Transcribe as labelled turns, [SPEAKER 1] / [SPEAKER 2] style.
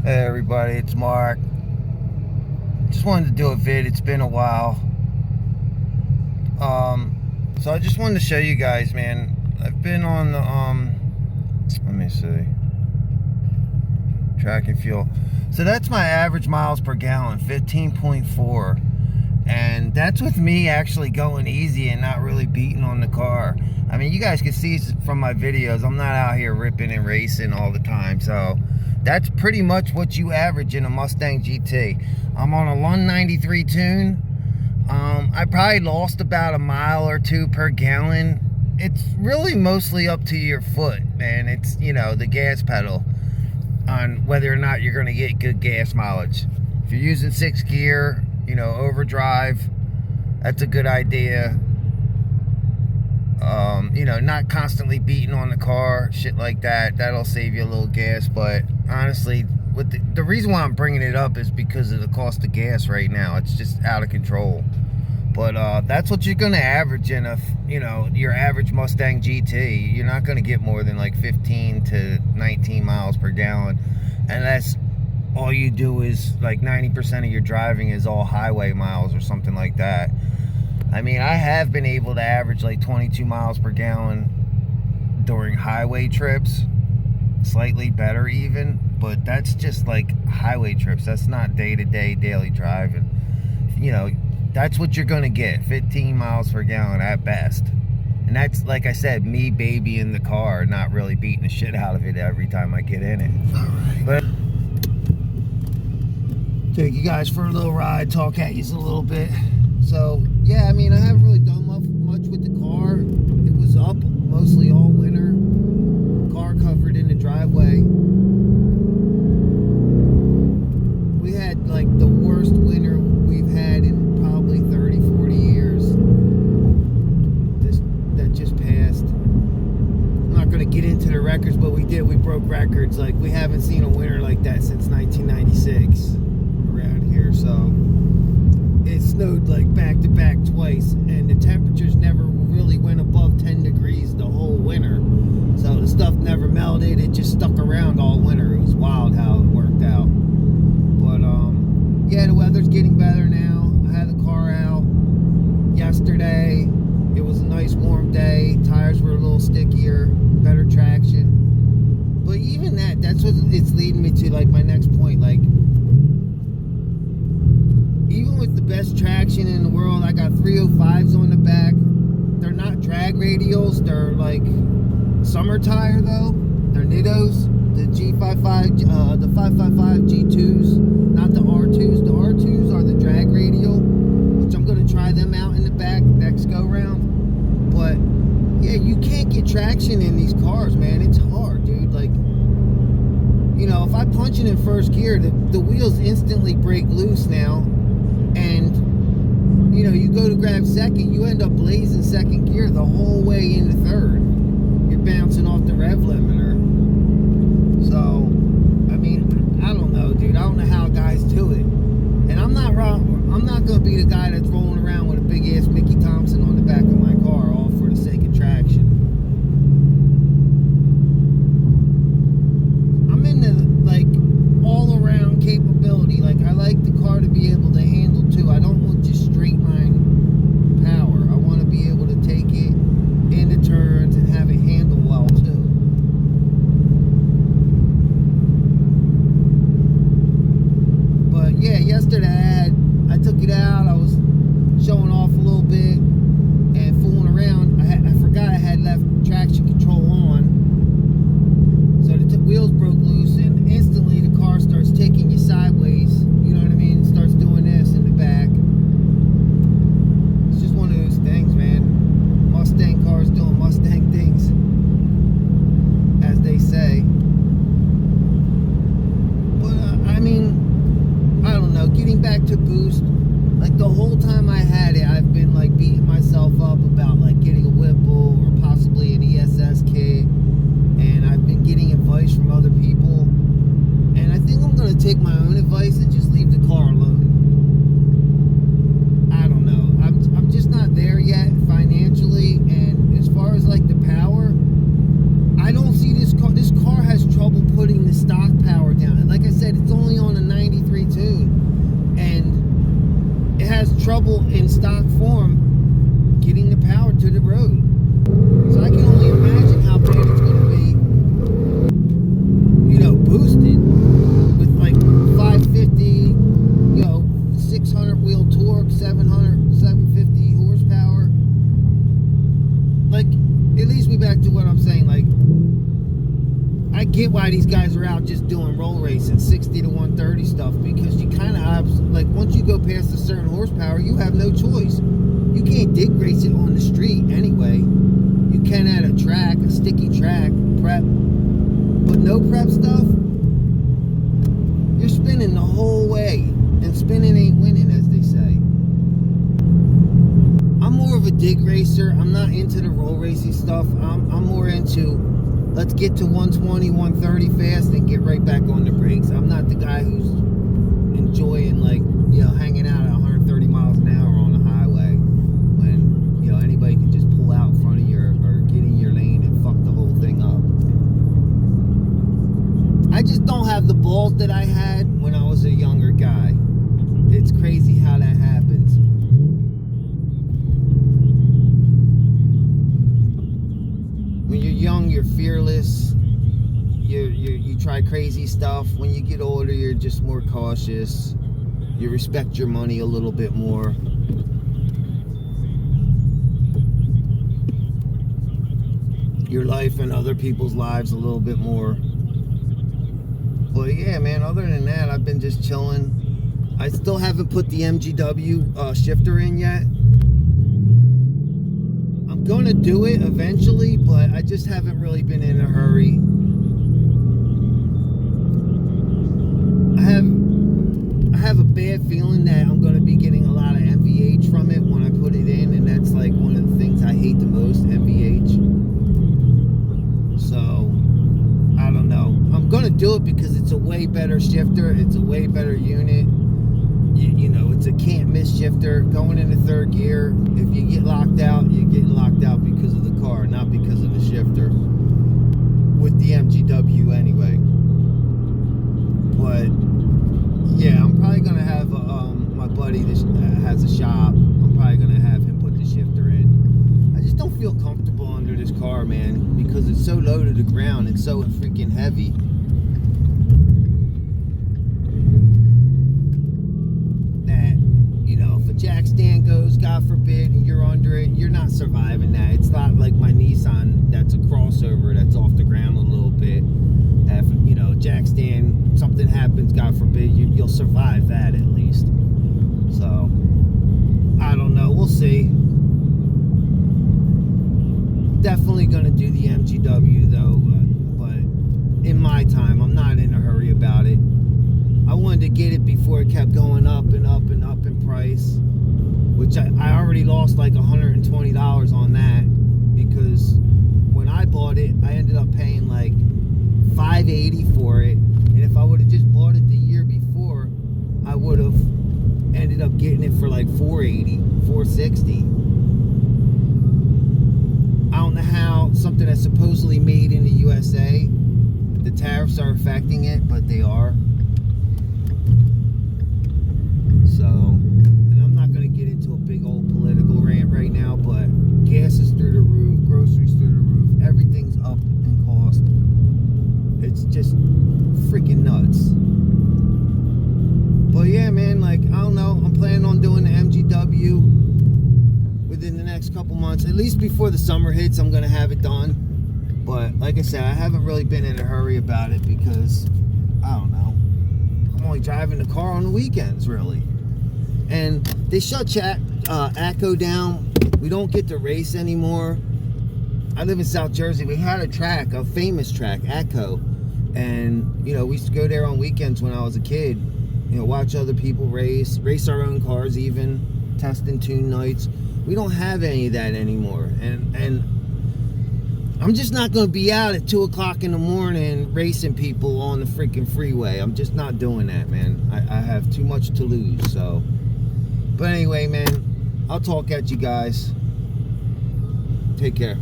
[SPEAKER 1] Hey everybody, it's Mark. Just wanted to do a vid. It's been a while. So I just wanted to show you guys, man. I've been on the let me see. Track and fuel. So that's my average miles per gallon, 15.4. And that's with me actually going easy and not really beating on the car. I mean, you guys can see from my videos, I'm not out here ripping and racing all the time. So that's pretty much what you average in a Mustang GT. I'm on a 193 tune. I probably lost about a mile or two per gallon. It's really mostly up to your foot, man. It's, you know, the gas pedal on whether or not you're going to get good gas mileage. If you're using 6th gear, you know, overdrive, that's a good idea. You know, not constantly beating on the car, shit like that. That'll save you a little gas. But honestly, with the reason why I'm bringing it up is because of the cost of gas right now. It's just out of control. But that's what you're going to average in a, you know, your average Mustang GT. You're not going to get more than like 15 to 19 miles per gallon. And that's all you do is like 90% of your driving is all highway miles or something like that. I mean, I have been able to average like 22 miles per gallon during highway trips. Slightly better even, but that's just like highway trips. That's not day-to-day daily driving. You know, that's what you're gonna get, 15 miles per gallon at best. And that's, like I said, me babying the car, not really beating the shit out of it every time I get in it. All right. But take you guys for a little ride, talk at you a little bit. So yeah, I mean, I haven't really done much with the car. It was up mostly all winter. Car covered in the driveway. We had like the worst winter we've had in probably 30-40 years. That just passed. I'm not gonna get into the records, but we broke records. Like, we haven't seen a winter like that since 1996 around here. So it snowed like back to back twice, and the temperatures never really went above 10 degrees the whole winter. So the stuff never melted, it just stuck around all winter. It was wild how it worked out. But yeah, the weather's getting better now. I had the car out yesterday. It was a nice warm day. Tires were a little stickier, better traction. But even that's what it's leading me to, like, my next point. Like, even with the best traction in the world, I got 305s on the back. They're not drag radials, they're like summer tire though. They're Nittos, the G55, the 555 G2s, not the R2s. The R2s are the drag radial, which I'm gonna try them out in the back next go round. But yeah, you can't get traction in these cars, man. It's hard, dude. Like, you know, if I punch it in first gear, the wheels instantly break loose now. And, you know, you go to grab second, you end up blazing second gear the whole way into third. You're bouncing off the rev limiter. So, I mean, I don't know, dude. I don't know how guys do it. And I'm not wrong. I'm not going to be the guy that's rolling around with a big-ass Mickey Thompson on the back of my car, all for the sake of traction. I'm into, like, all-around capability. Like, I like the car to be able to handle too. I don't want just straight line power. I want to be able to take it into turns and have it handle well too. But yeah, yesterday I took it out. I was showing off a little bit and fooling around. I forgot I had left traction control on. So the wheels broke loose, and instantly the car starts taking you sideways. You know what I mean? It starts doing this in the back. It's just one of those things, man. Mustang cars doing Mustang things, as they say. But I mean, I don't know. Getting back to boost, like, the whole time I had it, I've been like beating myself up about like getting a Whipple or possibly an ESS kit. And I've been getting advice from other people, and I think I'm going to take my own advice and just leave the car alone. I don't know. I'm just not there yet financially, and as far as like the power, I don't see this car. This car has trouble putting the stock power down. And like I said, it's why these guys are out just doing roll racing, 60 to 130 stuff, because you kind of have, like, once you go past a certain horsepower, you have no choice. You can't dig race it on the street anyway. You can at a track, a sticky track, prep, but no prep stuff, you're spinning the whole way, and spinning ain't winning, as they say. I'm more of a dig racer. I'm not into the roll racing stuff. I'm more into, let's get to 120, 130 fast and get right back on the brakes. I'm not the guy who's enjoying, like, you know, hanging out at 130 miles an hour on the highway when, you know, anybody can just pull out in front of you or get in your lane and fuck the whole thing up. I just don't have the balls that I had when I was a younger guy. It's crazy how that happens. When you're young, you're fearless. You try crazy stuff. When you get older, you're just more cautious. You respect your money a little bit more. Your life and other people's lives a little bit more. But yeah, man, other than that, I've been just chilling. I still haven't put the MGW shifter in yet. I'm gonna do it eventually, but I just haven't really been in a hurry. I have a bad feeling that I'm gonna be getting a lot of MVH from it when I put it in, and that's like one of the things I hate the most, MVH. So I don't know. I'm gonna do it because it's a way better shifter. It's a way better unit. You know, it's a can't miss shifter. Going into third gear, if you get locked out, you get locked out because of the car, not because of the shifter. With the MGW anyway. But yeah, I'm probably gonna have my buddy that has a shop. I'm probably gonna have him put the shifter in. I just don't feel comfortable under this car, man, because it's so low to the ground and so freaking heavy. Jack stand goes, God forbid, and you're under it, you're not surviving that. It's not like my Nissan that's a crossover that's off the ground a little bit. If, you know, jack stand, something happens, God forbid, you'll survive that at least. So, I don't know, we'll see. Definitely gonna do the MGW though, but in my time, I'm not in a hurry about it. I wanted to get it before it kept going up and up and up in price, which I already lost like $120 on that, because when I bought it, I ended up paying like $580 for it, and if I would have just bought it the year before, I would have ended up getting it for like $480, $460. I don't know how something that's supposedly made in the USA, the tariffs are affecting it, but they are. So, and I'm not going to get into a big old political rant right now, but gas is through the roof, groceries through the roof, everything's up in cost. It's just freaking nuts. But yeah, man, like, I don't know, I'm planning on doing the MGW within the next couple months. At least before the summer hits, I'm going to have it done. But like I said, I haven't really been in a hurry about it because, I don't know, I'm only driving the car on the weekends, really. And they shut ACO down. We don't get to race anymore. I live in South Jersey. We had a track, a famous track, ACO. And, you know, we used to go there on weekends when I was a kid. You know, watch other people race our own cars even, test and tune nights. We don't have any of that anymore. And I'm just not going to be out at 2 o'clock in the morning racing people on the freaking freeway. I'm just not doing that, man. I have too much to lose, so. But anyway, man, I'll talk at you guys. Take care.